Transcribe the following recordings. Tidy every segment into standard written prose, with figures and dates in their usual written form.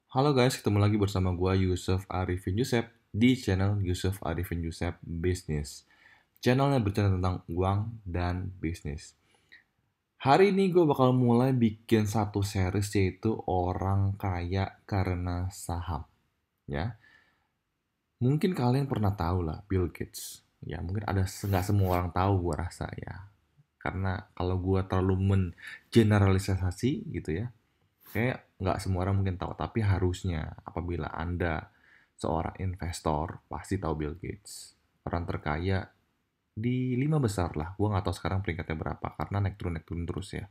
Halo guys, ketemu lagi bersama gua Yusuf Arifin Yusef di channel Yusuf Arifin Yusef Business. Channel yang bercerita tentang uang dan bisnis. Hari ini gue bakal mulai bikin satu series yaitu orang kaya karena saham. Ya, mungkin kalian pernah tahu lah Bill Gates. Ya, mungkin ada nggak semua orang tahu gua rasa ya. Karena kalau gua terlalu mengeneralisasi gitu ya, kayak nggak semua orang mungkin tahu, tapi harusnya apabila Anda seorang investor, pasti tahu Bill Gates. Orang terkaya di 5 besar lah. Gua nggak tahu sekarang peringkatnya berapa, karena naik turun terus ya.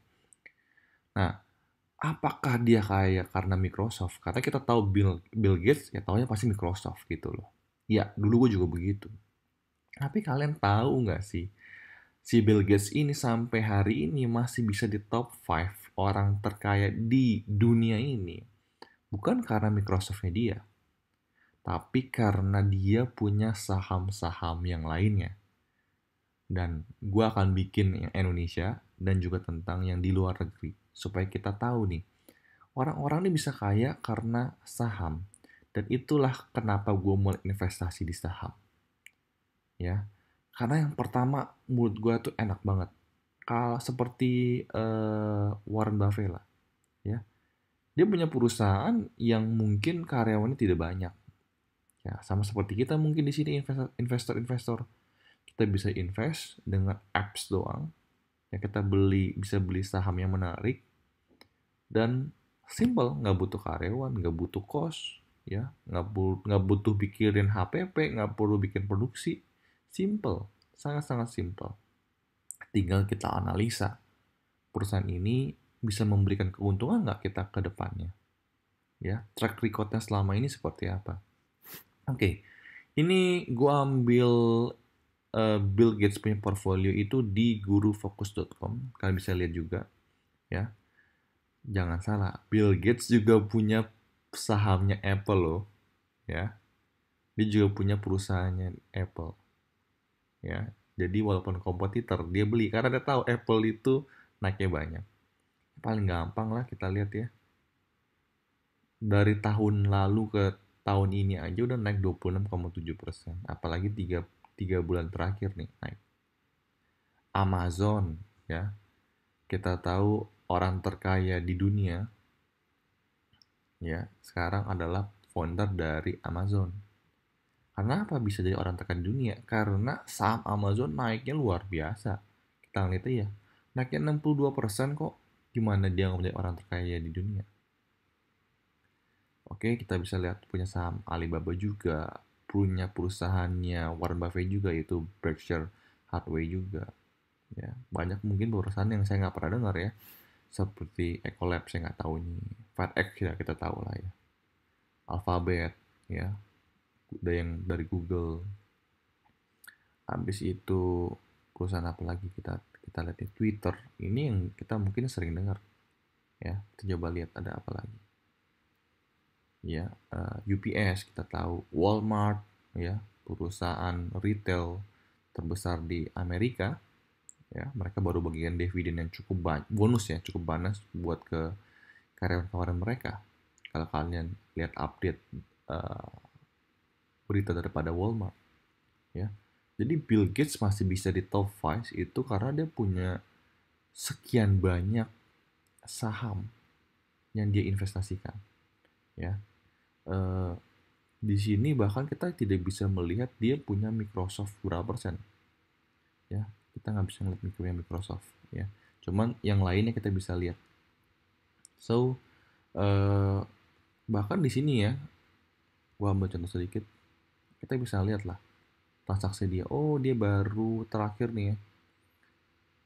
Nah, apakah dia kaya karena Microsoft? Karena kita tahu Bill Gates, ya taunya pasti Microsoft gitu loh. Ya, dulu gue juga begitu. Tapi kalian tahu nggak sih, si Bill Gates ini sampai hari ini masih bisa di top 5 orang terkaya di dunia ini. Bukan karena Microsoft-nya dia, tapi karena dia punya saham-saham yang lainnya. Dan gue akan bikin yang Indonesia dan juga tentang yang di luar negeri. Supaya kita tahu nih, orang-orang ini bisa kaya karena saham. Dan itulah kenapa gue mulai investasi di saham. Ya, karena yang pertama menurut gue tuh enak banget. Kalau seperti Warren Buffett lah, ya. Dia punya perusahaan yang mungkin karyawannya tidak banyak. Ya, sama seperti kita mungkin di sini investor-investor. Kita bisa invest dengan apps doang. Ya, kita bisa beli saham yang menarik dan simple, nggak butuh karyawan, nggak butuh kos, ya, nggak butuh pikirin HPP, nggak perlu bikin produksi. Simple, sangat-sangat simple. Tinggal kita analisa perusahaan ini bisa memberikan keuntungan nggak kita ke depannya. Ya, track recordnya selama ini seperti apa. Oke, ini gua ambil Bill Gates punya portfolio itu di gurufocus.com. Kalian bisa lihat juga, ya. Jangan salah, Bill Gates juga punya sahamnya Apple loh, ya. Dia juga punya perusahaannya Apple, ya. Jadi walaupun kompetitor, dia beli karena dia tahu Apple itu naiknya banyak. Paling gampang lah kita lihat ya. Dari tahun lalu ke tahun ini aja udah naik 26,7%. Apalagi tiga bulan terakhir nih naik. Amazon, ya. Kita tahu orang terkaya di dunia, ya, sekarang adalah founder dari Amazon. Kenapa bisa jadi orang terkaya di dunia? Karena saham Amazon naiknya luar biasa. Kita lihat ya, naiknya 62% kok. Gimana dia nggak menjadi orang terkaya di dunia? Oke, kita bisa lihat punya saham Alibaba juga, punya perusahaannya Warren Buffett juga, yaitu Berkshire Hathaway juga. Ya, banyak mungkin perusahaan yang saya nggak pernah dengar ya, seperti Ecolab saya nggak tahu ini, FedEx ya kita tahu lah ya, Alphabet ya, ada yang dari Google. Habis itu perusahaan apa lagi kita lihat di Twitter. Ini yang kita mungkin sering dengar ya. Kita coba lihat ada apa lagi. Ya, UPS kita tahu, Walmart ya, perusahaan retail terbesar di Amerika ya. Mereka baru bagian dividen yang cukup banyak, bonus ya, cukup bonus buat ke karyawan-karyawan mereka. Kalau kalian lihat update uh, berita daripada Walmart ya. Jadi Bill Gates masih bisa di top 5 itu karena dia punya sekian banyak saham yang dia investasikan ya. Eh, di sini bahkan kita tidak bisa melihat dia punya Microsoft berapa persen ya. Kita nggak bisa ngeliat Microsoft ya. Cuman yang lainnya kita bisa lihat. So eh, bahkan di sini ya, gua ambil contoh sedikit, kita bisa lihat lah transaksi dia. Oh, dia baru terakhir nih ya,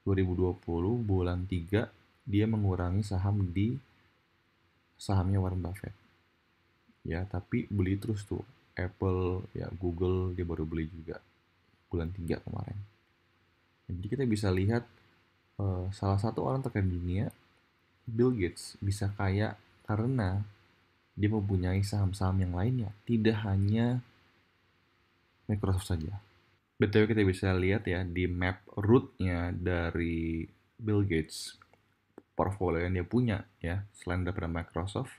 2020 bulan 3 dia mengurangi saham di sahamnya Warren Buffett. Ya, tapi beli terus tuh. Apple, ya Google dia baru beli juga bulan 3 kemarin. Jadi kita bisa lihat salah satu orang terkaya di dunia, Bill Gates, bisa kaya karena dia mempunyai saham-saham yang lainnya, tidak hanya Microsoft saja. BTW kita bisa lihat ya di map root-nya dari Bill Gates, portfolio yang dia punya ya, selain daripada Microsoft,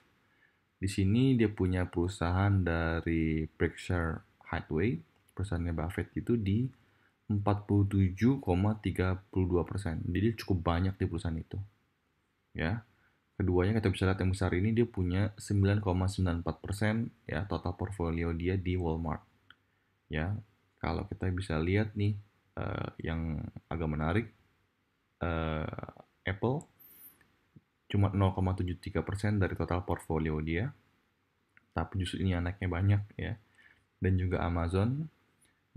Di sini dia punya perusahaan dari Berkshire Hathaway, perusahaannya Buffett itu di 47,32%. Jadi cukup banyak di perusahaan itu. Ya. Keduanya kita bisa lihat yang besar ini dia punya 9,94% ya total portfolio dia di Walmart. Ya. Kalau kita bisa lihat nih yang agak menarik Apple cuma 0,73% dari total portfolio dia, tapi justru ini anaknya banyak ya. Dan juga Amazon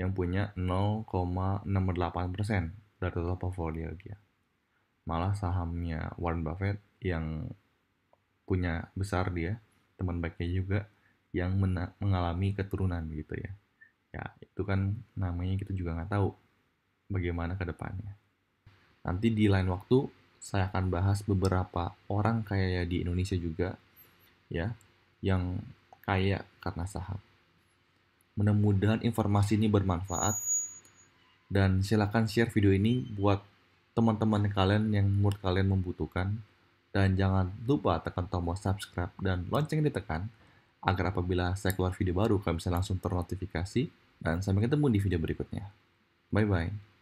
yang punya 0,68% dari total portfolio dia. Malah sahamnya Warren Buffett yang punya besar dia, teman baiknya juga yang mengalami keturunan gitu ya. Ya, itu kan namanya kita juga nggak tahu bagaimana ke depannya. Nanti di lain waktu saya akan bahas beberapa orang kaya di Indonesia juga ya yang kaya karena saham. Mudah-mudahan informasi ini bermanfaat dan silakan share video ini buat teman-teman kalian yang menurut kalian membutuhkan dan jangan lupa tekan tombol subscribe dan lonceng ditekan agar apabila saya keluar video baru kalian bisa langsung ternotifikasi dan sampai ketemu di video berikutnya. Bye bye.